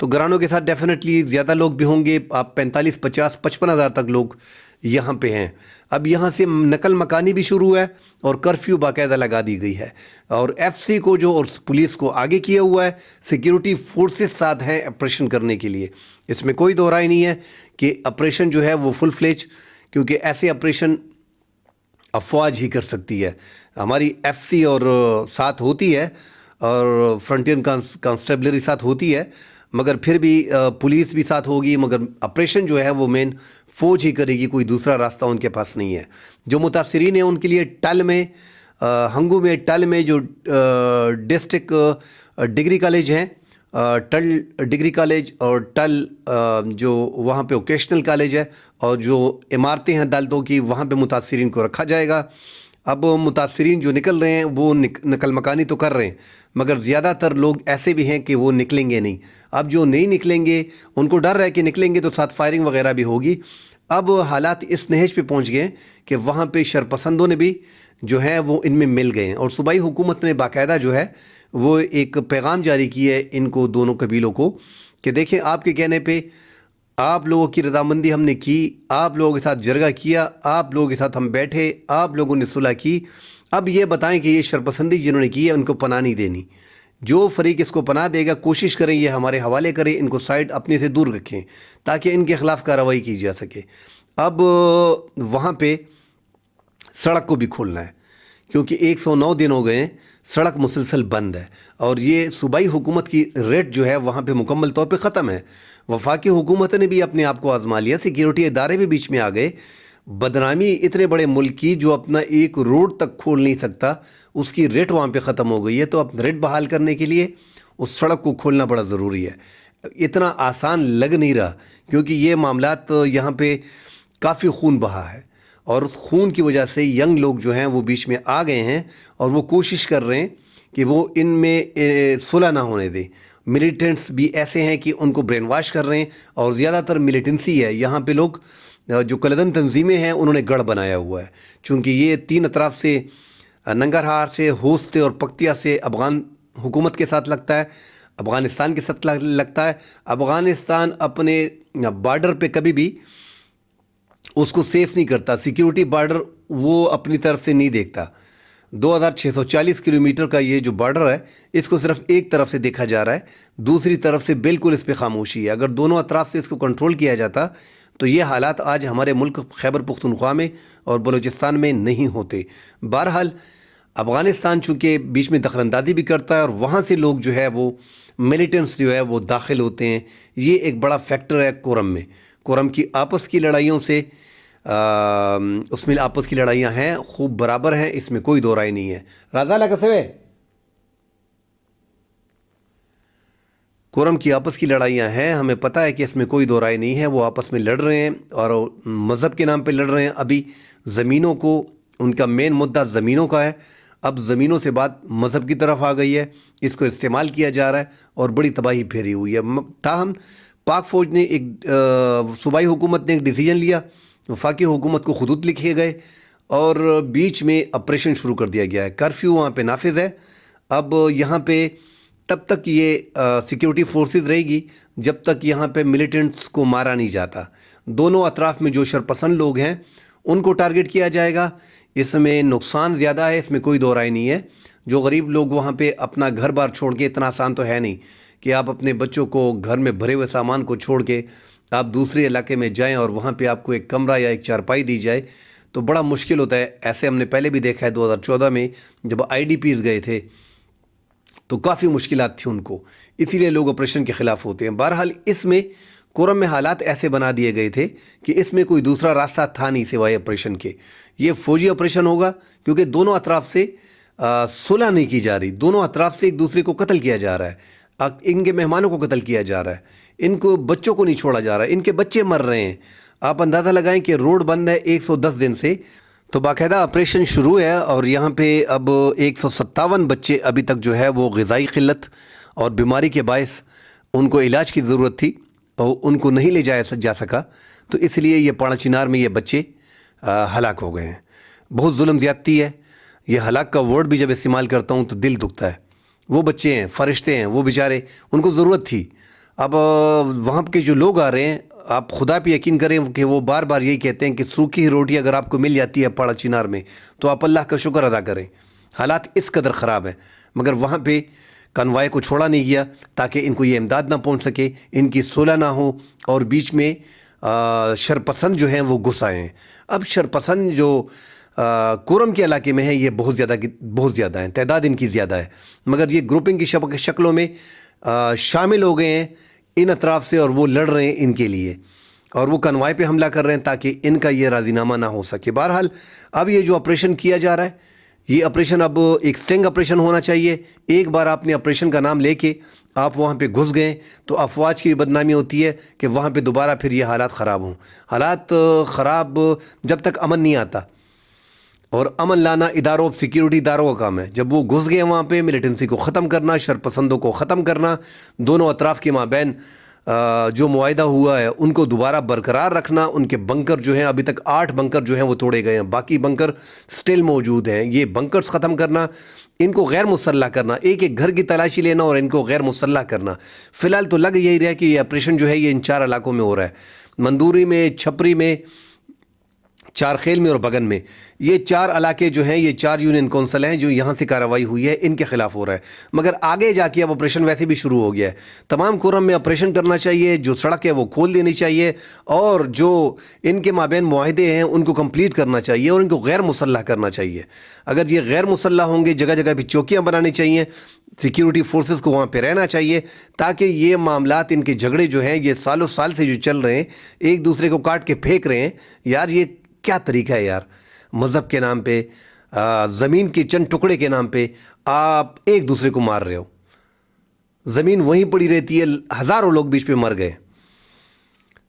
تو گھرانوں کے ساتھ ڈیفینیٹلی زیادہ لوگ بھی ہوں گے. آپ 45 50 55 ہزار تک لوگ یہاں پہ ہیں. اب یہاں سے نقل مکانی بھی شروع ہے اور کرفیو باقاعدہ لگا دی گئی ہے, اور ایف سی کو جو اور پولیس کو آگے کیا ہوا ہے, سیکیورٹی فورسز ساتھ ہیں آپریشن کرنے کے لیے. اس میں کوئی دو رائے نہیں ہے کہ آپریشن جو ہے وہ فل فلیج, کیونکہ ایسے آپریشن افواج ہی کر سکتی ہے. ہماری ایف سی اور ساتھ ہوتی ہے اور فرنٹیئر کانسٹیبلری ساتھ ہوتی ہے, مگر پھر بھی پولیس بھی ساتھ ہوگی, مگر آپریشن جو ہے وہ مین فوج ہی کرے گی, کوئی دوسرا راستہ ان کے پاس نہیں ہے. جو متاثرین ہیں ان کے لیے ٹل میں, ہنگو میں, ٹل میں جو ڈسٹرکٹ ڈگری کالج ہیں, ٹل ڈگری کالج اور ٹل جو وہاں پہ ووکیشنل کالج ہے, اور جو عمارتیں ہیں عدالتوں کی, وہاں پہ متاثرین کو رکھا جائے گا. اب متاثرین جو نکل رہے ہیں وہ نقل مکانی تو کر رہے ہیں, مگر زیادہ تر لوگ ایسے بھی ہیں کہ وہ نکلیں گے نہیں. اب جو نہیں نکلیں گے ان کو ڈر ہے کہ نکلیں گے تو ساتھ فائرنگ وغیرہ بھی ہوگی. اب حالات اس نہج پہ پہنچ گئے کہ وہاں پہ شرپسندوں نے بھی جو ہے وہ ان میں مل گئے ہیں, اور صوبائی حکومت نے باقاعدہ جو ہے وہ ایک پیغام جاری کی ہے ان کو, دونوں قبیلوں کو, کہ دیکھیں آپ کے کہنے پہ آپ لوگوں کی رضامندی ہم نے کی, آپ لوگوں کے ساتھ جرگہ کیا, آپ لوگوں کے ساتھ ہم بیٹھے, آپ لوگوں نے صلح کی. اب یہ بتائیں کہ یہ شرپسندی جنہوں نے کی ہے ان کو پناہ نہیں دینی. جو فریق اس کو پناہ دے گا کوشش کریں یہ ہمارے حوالے کریں, ان کو سائڈ اپنے سے دور رکھیں تاکہ ان کے خلاف کارروائی کی جا سکے. اب وہاں پہ سڑک کو بھی کھولنا ہے, کیونکہ 109 دن ہو گئے ہیں سڑک مسلسل بند ہے, اور یہ صوبائی حکومت کی ریٹ جو ہے وہاں پہ مکمل طور پہ ختم ہے. وفاقی حکومت نے بھی اپنے آپ کو آزما لیا, سیکیورٹی ادارے بھی بیچ میں آ گئے. بدنامی اتنے بڑے ملک کی جو اپنا ایک روڈ تک کھول نہیں سکتا, اس کی ریٹ وہاں پہ ختم ہو گئی ہے. تو اب ریٹ بحال کرنے کے لیے اس سڑک کو کھولنا بڑا ضروری ہے. اتنا آسان لگ نہیں رہا, کیونکہ یہ معاملات یہاں پہ کافی خون بہا ہے, اور اس خون کی وجہ سے ینگ لوگ جو ہیں وہ بیچ میں آ گئے ہیں, اور وہ کوشش کر رہے ہیں کہ وہ ان میں صلح نہ ہونے دیں. ملیٹنٹس بھی ایسے ہیں کہ ان کو برین واش کر رہے ہیں, اور زیادہ تر ملیٹنسی ہے یہاں پہ. لوگ جو کلدن تنظیمیں ہیں انہوں نے گڑھ بنایا ہوا ہے, چونکہ یہ 3 اطراف سے, ننگرہار سے, ہوست سے اور پکتیا سے افغان حکومت کے ساتھ لگتا ہے, افغانستان کے ساتھ لگتا ہے. افغانستان اپنے بارڈر پہ کبھی بھی اس کو سیف نہیں کرتا, سیکیورٹی بارڈر وہ اپنی طرف سے نہیں دیکھتا. 2640 کلومیٹر کا یہ جو بارڈر ہے اس کو صرف ایک طرف سے دیکھا جا رہا ہے, دوسری طرف سے بالکل اس پہ خاموشی ہے. اگر دونوں اطراف سے اس کو کنٹرول کیا جاتا تو یہ حالات آج ہمارے ملک خیبر پختونخوا میں اور بلوچستان میں نہیں ہوتے. بہرحال افغانستان چونکہ بیچ میں دخل اندازی بھی کرتا ہے, اور وہاں سے لوگ جو ہے وہ ملیٹنٹس جو ہے وہ داخل ہوتے ہیں. یہ ایک بڑا فیکٹر ہے کورم میں. کورم کی آپس کی لڑائیوں سے اس میں آپس کی لڑائیاں ہیں, خوب برابر ہیں, اس میں کوئی دو رائے نہیں ہے. رازا لگسوے کورم کی آپس کی لڑائیاں ہیں, ہمیں پتہ ہے کہ اس میں کوئی دو رائے نہیں ہے. وہ آپس میں لڑ رہے ہیں اور مذہب کے نام پہ لڑ رہے ہیں. ابھی زمینوں کو, ان کا مین مدعا زمینوں کا ہے. اب زمینوں سے بات مذہب کی طرف آ گئی ہے, اس کو استعمال کیا جا رہا ہے اور بڑی تباہی پھیری ہوئی ہے. تاہم پاک فوج نے صوبائی حکومت نے ایک ڈیسیجن لیا, وفاقی حکومت کو خطوط لکھے گئے اور بیچ میں آپریشن شروع کر دیا گیا ہے. کرفیو وہاں پہ نافذ ہے. اب یہاں پہ تب تک یہ سیکیورٹی فورسز رہے گی جب تک یہاں پہ ملیٹنٹس کو مارا نہیں جاتا. دونوں اطراف میں جو شرپسند لوگ ہیں ان کو ٹارگٹ کیا جائے گا. اس میں نقصان زیادہ ہے, اس میں کوئی دو رائے نہیں ہے. جو غریب لوگ وہاں پہ اپنا گھر بار چھوڑ کے, اتنا آسان تو ہے نہیں کہ آپ اپنے بچوں کو گھر میں بھرے ہوئے سامان کو چھوڑ کے آپ دوسرے علاقے میں جائیں اور وہاں پہ آپ کو ایک کمرہ یا ایک چارپائی دی جائے, تو بڑا مشکل ہوتا ہے. ایسے ہم نے پہلے بھی دیکھا ہے 2014 میں جب IDPs گئے تھے تو کافی مشکلات تھیں ان کو, اسی لیے لوگ آپریشن کے خلاف ہوتے ہیں. بہرحال اس میں کورم میں حالات ایسے بنا دیے گئے تھے کہ اس میں کوئی دوسرا راستہ تھا نہیں سوائے آپریشن کے. یہ فوجی آپریشن ہوگا کیونکہ دونوں اطراف سے صلح نہیں کی جا رہی, دونوں اطراف سے ایک دوسرے کو قتل کیا جا رہا ہے, ان کے مہمانوں کو قتل کیا جا رہا ہے, ان کو بچوں کو نہیں چھوڑا جا رہا ہے, ان کے بچے مر رہے ہیں. آپ اندازہ لگائیں کہ روڈ بند ہے 110 دن سے, تو باقاعدہ آپریشن شروع ہے. اور یہاں پہ اب 157 بچے ابھی تک جو ہے وہ غذائی قلت اور بیماری کے باعث ان کو علاج کی ضرورت تھی اور ان کو نہیں لے جا سکا, تو اس لیے یہ پاڑا چنار میں یہ بچے ہلاک ہو گئے ہیں. بہت ظلم زیادتی ہے. یہ ہلاک کا ورڈ بھی جب استعمال کرتا ہوں تو دل دکھتا ہے. وہ بچے ہیں, فرشتے ہیں, وہ بیچارے, ان کو ضرورت تھی. اب وہاں کے جو لوگ آ رہے ہیں، آپ خدا پہ یقین کریں کہ وہ بار بار یہی کہتے ہیں کہ سوکھی روٹی اگر آپ کو مل جاتی ہے پاڑا چنار میں تو آپ اللہ کا شکر ادا کریں. حالات اس قدر خراب ہیں، مگر وہاں پہ کنوائے کو چھوڑا نہیں گیا تاکہ ان کو یہ امداد نہ پہنچ سکے، ان کی صلح نہ ہو، اور بیچ میں شرپسند جو ہیں وہ گھس آئے ہیں. اب شرپسند جو کورم کے علاقے میں ہیں یہ بہت زیادہ ہیں، تعداد ان کی زیادہ ہے، مگر یہ گروپنگ کی شکلوں میں شامل ہو گئے ہیں ان اطراف سے، اور وہ لڑ رہے ہیں ان کے لیے، اور وہ کنوائے پہ حملہ کر رہے ہیں تاکہ ان کا یہ راضی نامہ نہ ہو سکے. بہرحال اب یہ جو آپریشن کیا جا رہا ہے، یہ آپریشن اب ایک سٹنگ آپریشن ہونا چاہیے. ایک بار آپ نے آپریشن کا نام لے کے آپ وہاں پہ گھس گئے تو افواج کی بھی بدنامی ہوتی ہے کہ وہاں پہ دوبارہ پھر یہ حالات خراب ہوں. حالات خراب جب تک امن نہیں آتا، اور امن لانا اداروں، سیکیورٹی اداروں کا کام ہے. جب وہ گھس گئے وہاں پہ، ملیٹنسی کو ختم کرنا، شرپسندوں کو ختم کرنا، دونوں اطراف کے مابین جو معاہدہ ہوا ہے ان کو دوبارہ برقرار رکھنا. ان کے بنکر جو ہیں، ابھی تک 8 بنکر جو ہیں وہ توڑے گئے ہیں، باقی بنکر سٹل موجود ہیں. یہ بنکرز ختم کرنا، ان کو غیر مسلح کرنا، ایک ایک گھر کی تلاشی لینا اور ان کو غیر مسلح کرنا. فی الحال تو لگ یہی رہا کہ یہ آپریشن جو ہے یہ ان 4 علاقوں میں ہو رہا ہے، مندوری میں، چھپری میں، چارخیل میں اور بگن میں. یہ 4 علاقے جو ہیں، یہ 4 یونین کونسل ہیں جو یہاں سے کارروائی ہوئی ہے، ان کے خلاف ہو رہا ہے. مگر آگے جا کے اب آپریشن ویسے بھی شروع ہو گیا ہے. تمام کورم میں آپریشن کرنا چاہیے، جو سڑک ہے وہ کھول دینی چاہیے، اور جو ان کے مابین معاہدے ہیں ان کو کمپلیٹ کرنا چاہیے، اور ان کو غیر مسلح کرنا چاہیے. اگر یہ غیر مسلح ہوں گے، جگہ جگہ پہ چوکیاں بنانی چاہیے، سیکیورٹی فورسز کو وہاں پہ رہنا چاہیے، تاکہ یہ معاملات، ان کے جھگڑے جو ہیں یہ سالوں سال سے جو چل رہے ہیں، ایک دوسرے کو کاٹ کے پھینک رہے ہیں. یار یہ کیا طریقہ ہے یار؟ مذہب کے نام پہ، زمین کے چند ٹکڑے کے نام پہ آپ ایک دوسرے کو مار رہے ہو. زمین وہیں پڑی رہتی ہے، ہزاروں لوگ بیچ پہ مر گئے.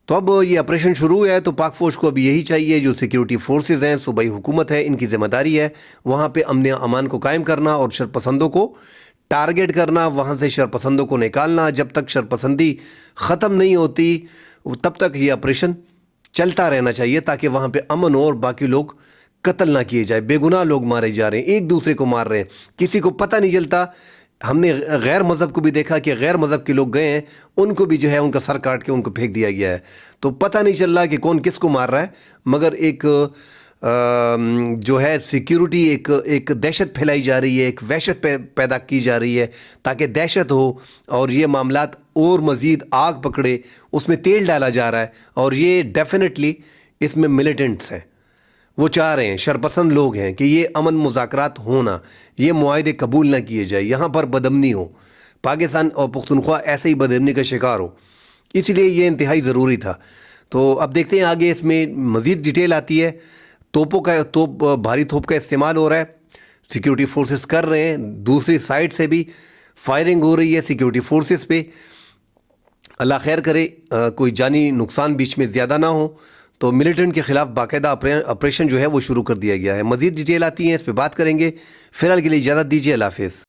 تو اب یہ آپریشن شروع ہے تو پاک فوج کو ابھی یہی چاہیے، جو سیکیورٹی فورسز ہیں، صوبائی حکومت ہے، ان کی ذمہ داری ہے وہاں پہ امن امان کو قائم کرنا اور شرپسندوں کو ٹارگٹ کرنا، وہاں سے شرپسندوں کو نکالنا. جب تک شرپسندی ختم نہیں ہوتی تب تک یہ آپریشن چلتا رہنا چاہیے، تاکہ وہاں پہ امن ہو اور باقی لوگ قتل نہ کیے جائے. بے گناہ لوگ مارے جا رہے ہیں، ایک دوسرے کو مار رہے ہیں، کسی کو پتہ نہیں چلتا. ہم نے غیر مذہب کو بھی دیکھا کہ غیر مذہب کے لوگ گئے ہیں، ان کو بھی جو ہے ان کا سر کاٹ کے ان کو پھینک دیا گیا ہے. تو پتہ نہیں چل رہا کہ کون کس کو مار رہا ہے، مگر ایک جو ہے سیکیورٹی، ایک دہشت پھیلائی جا رہی ہے، ایک وحشت پیدا کی جا رہی ہے تاکہ دہشت ہو اور یہ معاملات اور مزید آگ پکڑے. اس میں تیل ڈالا جا رہا ہے، اور یہ ڈیفینیٹلی اس میں ملیٹنٹس ہیں. وہ چاہ رہے ہیں، شرپسند لوگ ہیں کہ یہ امن مذاکرات ہونا، یہ معاہدے قبول نہ کیے جائے، یہاں پر بدامنی ہو، پاکستان اور پختونخوا ایسے ہی بدامنی کا شکار ہو. اسی لیے یہ انتہائی ضروری تھا. تو اب دیکھتے ہیں آگے اس میں مزید ڈیٹیل آتی ہے. بھاری توپ کا استعمال ہو رہا ہے، سیکیورٹی فورسز کر رہے ہیں، دوسری سائڈ سے بھی فائرنگ ہو رہی ہے سیکیورٹی فورسز پہ. اللہ خیر کرے، کوئی جانی نقصان بیچ میں زیادہ نہ ہو. تو ملیٹنٹ کے خلاف باقاعدہ آپریشن جو ہے وہ شروع کر دیا گیا ہے. مزید ڈیٹیل آتی ہیں، اس پہ بات کریں گے. فی الحال کے لیے اجازت دیجیے، اللہ حافظ.